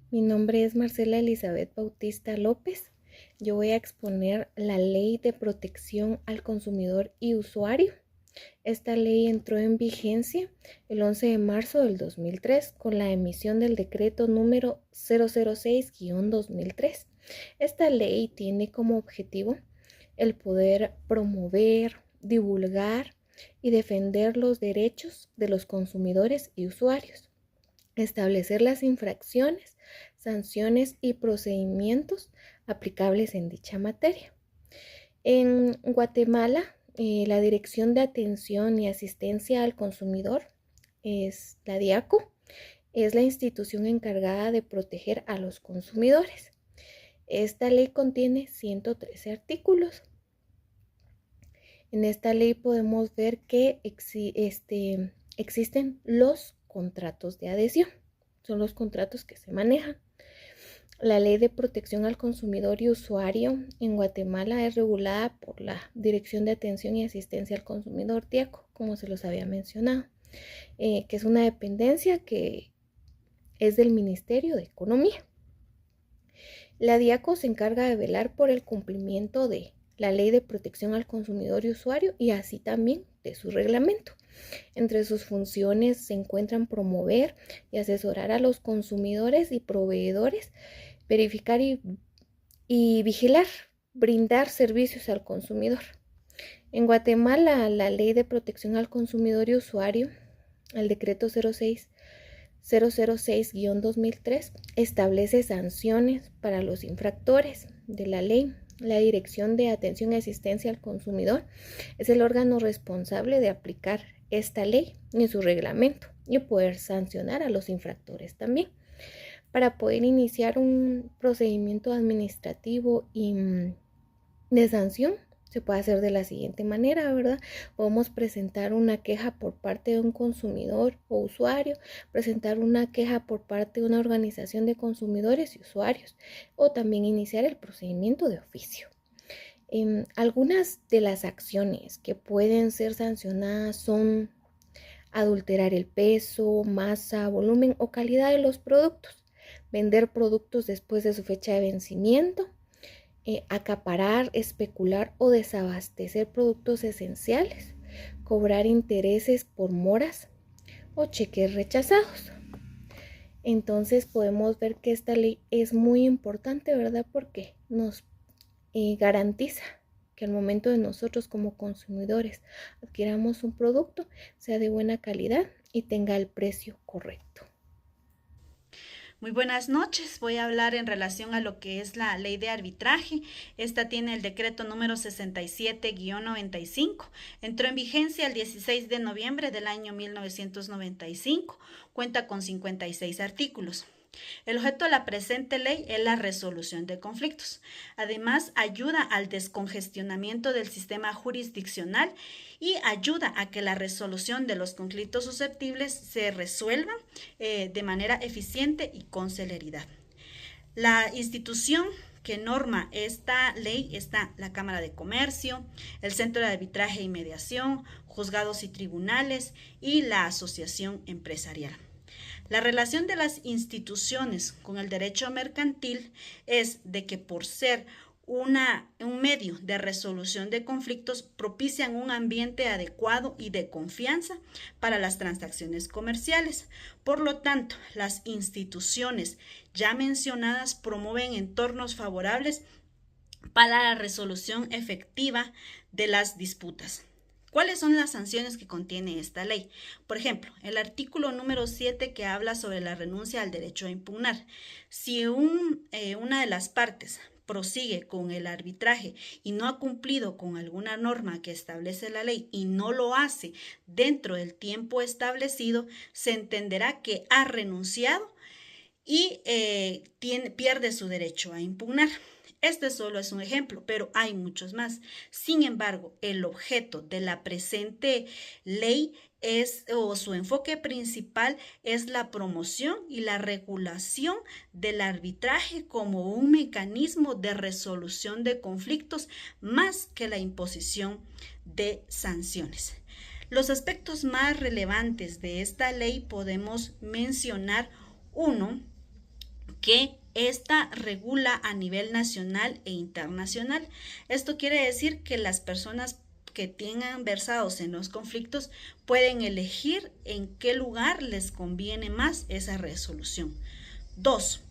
Mi nombre es Marcela Elizabeth Bautista López. Yo voy a exponer la Ley de Protección al Consumidor y Usuario. Esta ley entró en vigencia el 11 de marzo del 2003 con la emisión del decreto número 006-2003. Esta ley tiene como objetivo el poder promover, divulgar y defender los derechos de los consumidores y usuarios, establecer las infracciones, sanciones y procedimientos aplicables en dicha materia. En Guatemala, la Dirección de Atención y Asistencia al Consumidor es la DIACO, es la institución encargada de proteger a los consumidores. Esta ley contiene 113 artículos. En esta ley podemos ver que existen los contratos de adhesión. Son los contratos que se manejan. La Ley de Protección al Consumidor y Usuario en Guatemala es regulada por la Dirección de Atención y Asistencia al Consumidor, DIACO, como se los había mencionado, que es una dependencia que es del Ministerio de Economía. La DIACO se encarga de velar por el cumplimiento de la Ley de Protección al Consumidor y Usuario y así también de su reglamento. Entre sus funciones se encuentran promover y asesorar a los consumidores y proveedores, verificar y vigilar, brindar servicios al consumidor. En Guatemala, la Ley de Protección al Consumidor y Usuario, el decreto 006-2003, establece sanciones para los infractores de la ley. La Dirección de Atención y Asistencia al Consumidor es el órgano responsable de aplicar esta ley y su reglamento y poder sancionar a los infractores también. Para poder iniciar un procedimiento administrativo y de sanción, se puede hacer de la siguiente manera, ¿verdad? Podemos presentar una queja por parte de un consumidor o usuario, presentar una queja por parte de una organización de consumidores y usuarios, o también iniciar el procedimiento de oficio. Algunas de las acciones que pueden ser sancionadas son adulterar el peso, masa, volumen o calidad de los productos, vender productos después de su fecha de vencimiento, acaparar, especular o desabastecer productos esenciales, cobrar intereses por moras o cheques rechazados. Entonces podemos ver que esta ley es muy importante, ¿verdad? Porque nos garantiza que al momento de nosotros como consumidores adquiramos un producto, sea de buena calidad y tenga el precio correcto. Muy buenas noches. Voy a hablar en relación a lo que es la ley de arbitraje. Esta tiene el decreto número 67-95. Entró en vigencia el 16 de noviembre del año 1995. Cuenta con 56 artículos. El objeto de la presente ley es la resolución de conflictos. Además, ayuda al descongestionamiento del sistema jurisdiccional y ayuda a que la resolución de los conflictos susceptibles se resuelva de manera eficiente y con celeridad. La institución que norma esta ley está la Cámara de Comercio, el Centro de Arbitraje y Mediación, juzgados y tribunales y la Asociación Empresarial. La relación de las instituciones con el derecho mercantil es de que por ser un medio de resolución de conflictos propician un ambiente adecuado y de confianza para las transacciones comerciales. Por lo tanto, las instituciones ya mencionadas promueven entornos favorables para la resolución efectiva de las disputas. ¿Cuáles son las sanciones que contiene esta ley? Por ejemplo, el artículo número 7 que habla sobre la renuncia al derecho a impugnar. Si una de las partes prosigue con el arbitraje y no ha cumplido con alguna norma que establece la ley y no lo hace dentro del tiempo establecido, se entenderá que ha renunciado y pierde su derecho a impugnar. Este solo es un ejemplo, pero hay muchos más. Sin embargo, el objeto de la presente ley su enfoque principal es la promoción y la regulación del arbitraje como un mecanismo de resolución de conflictos más que la imposición de sanciones. Los aspectos más relevantes de esta ley podemos mencionar uno, que esta regula a nivel nacional e internacional. Esto quiere decir que las personas que tengan versados en los conflictos pueden elegir en qué lugar les conviene más esa resolución. 2.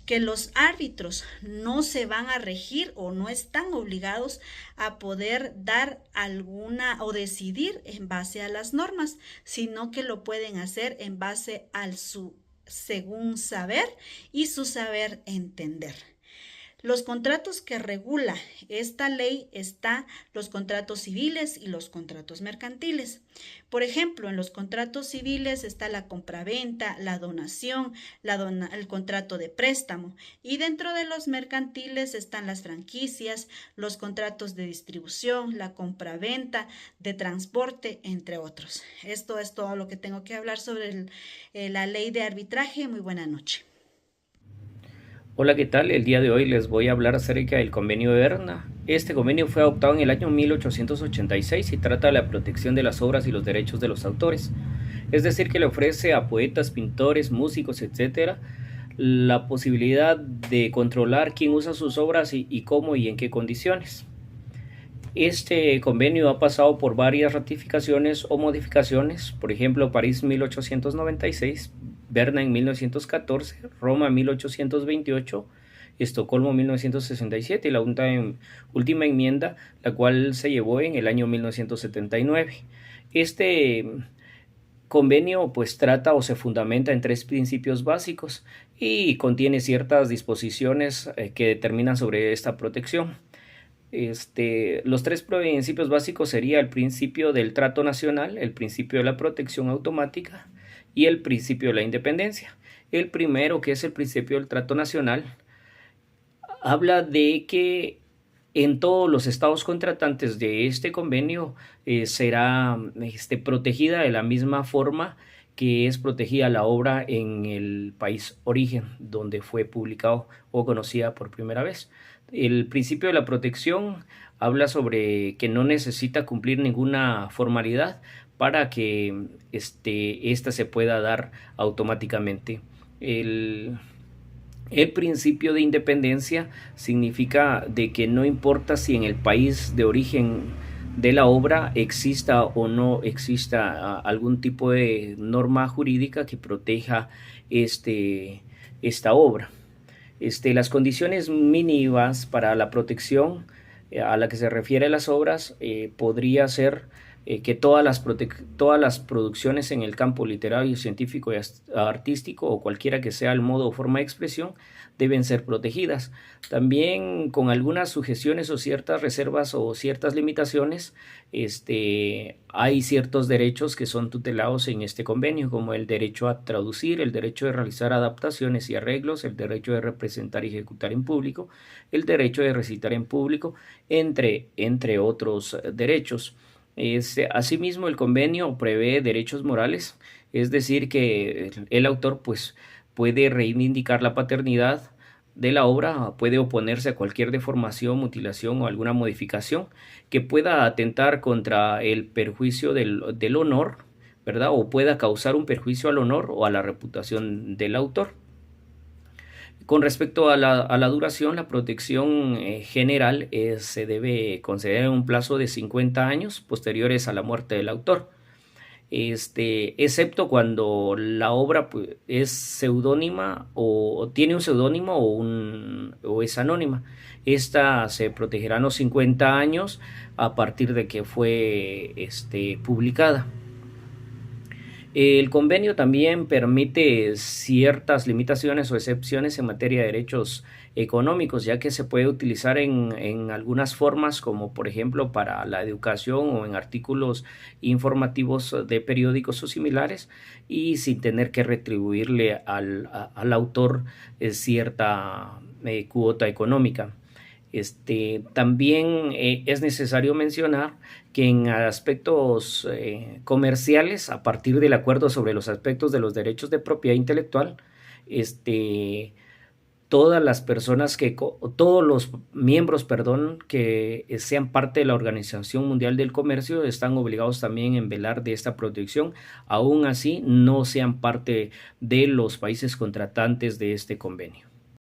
Que los árbitros no se van a regir o no están obligados a poder dar alguna o decidir en base a las normas, sino que lo pueden hacer en base al su según saber y su saber entender. Los contratos que regula esta ley están los contratos civiles y los contratos mercantiles. Por ejemplo, en los contratos civiles está la compraventa, la donación, el contrato de préstamo, y dentro de los mercantiles están las franquicias, los contratos de distribución, la compraventa, de transporte, entre otros. Esto es todo lo que tengo que hablar sobre la ley de arbitraje. Muy buena noche. Hola, ¿qué tal? El día de hoy les voy a hablar acerca del convenio de Berna. Este convenio fue adoptado en el año 1886 y trata de la protección de las obras y los derechos de los autores. Es decir, que le ofrece a poetas, pintores, músicos, etc., la posibilidad de controlar quién usa sus obras y cómo y en qué condiciones. Este convenio ha pasado por varias ratificaciones o modificaciones, por ejemplo, París 1896, Berna en 1914, Roma en 1828, Estocolmo en 1967 y la última enmienda, la cual se llevó en el año 1979. Este convenio pues trata o se fundamenta en 3 principios básicos y contiene ciertas disposiciones que determinan sobre esta protección. Los 3 principios básicos serían el principio del trato nacional, el principio de la protección automática y el principio de la independencia. El primero, que es el principio del trato nacional, habla de que en todos los estados contratantes de este convenio será protegida de la misma forma que es protegida la obra en el país origen donde fue publicado o conocida por primera vez. El principio de la protección habla sobre que no necesita cumplir ninguna formalidad para que esta se pueda dar automáticamente. El principio de independencia significa de que no importa si en el país de origen de la obra exista o no exista algún tipo de norma jurídica que proteja esta obra. Las condiciones mínimas para la protección a la que se refiere las obras podría ser que todas las producciones en el campo literario, científico y artístico o cualquiera que sea el modo o forma de expresión deben ser protegidas. También con algunas sujeciones o ciertas reservas o ciertas limitaciones, hay ciertos derechos que son tutelados en este convenio, como el derecho a traducir, el derecho de realizar adaptaciones y arreglos, el derecho de representar y ejecutar en público, el derecho de recitar en público, entre otros derechos. Asimismo, el convenio prevé derechos morales, es decir, que el autor pues, puede reivindicar la paternidad de la obra, puede oponerse a cualquier deformación, mutilación o alguna modificación que pueda atentar contra el perjuicio del honor, ¿verdad? O pueda causar un perjuicio al honor o a la reputación del autor. Con respecto a la duración, la protección general se debe conceder en un plazo de 50 años posteriores a la muerte del autor, excepto cuando la obra pues, es seudónima o tiene un seudónimo o es anónima. Esta se protegerá los 50 años a partir de que fue publicada. El convenio también permite ciertas limitaciones o excepciones en materia de derechos económicos, ya que se puede utilizar en algunas formas, como por ejemplo para la educación o en artículos informativos de periódicos o similares, y sin tener que retribuirle al autor cierta cuota económica. También es necesario mencionar que en aspectos comerciales, a partir del acuerdo sobre los aspectos de los derechos de propiedad intelectual, todas los miembros, que sean parte de la Organización Mundial del Comercio están obligados también en velar de esta protección, aún así no sean parte de los países contratantes de este convenio.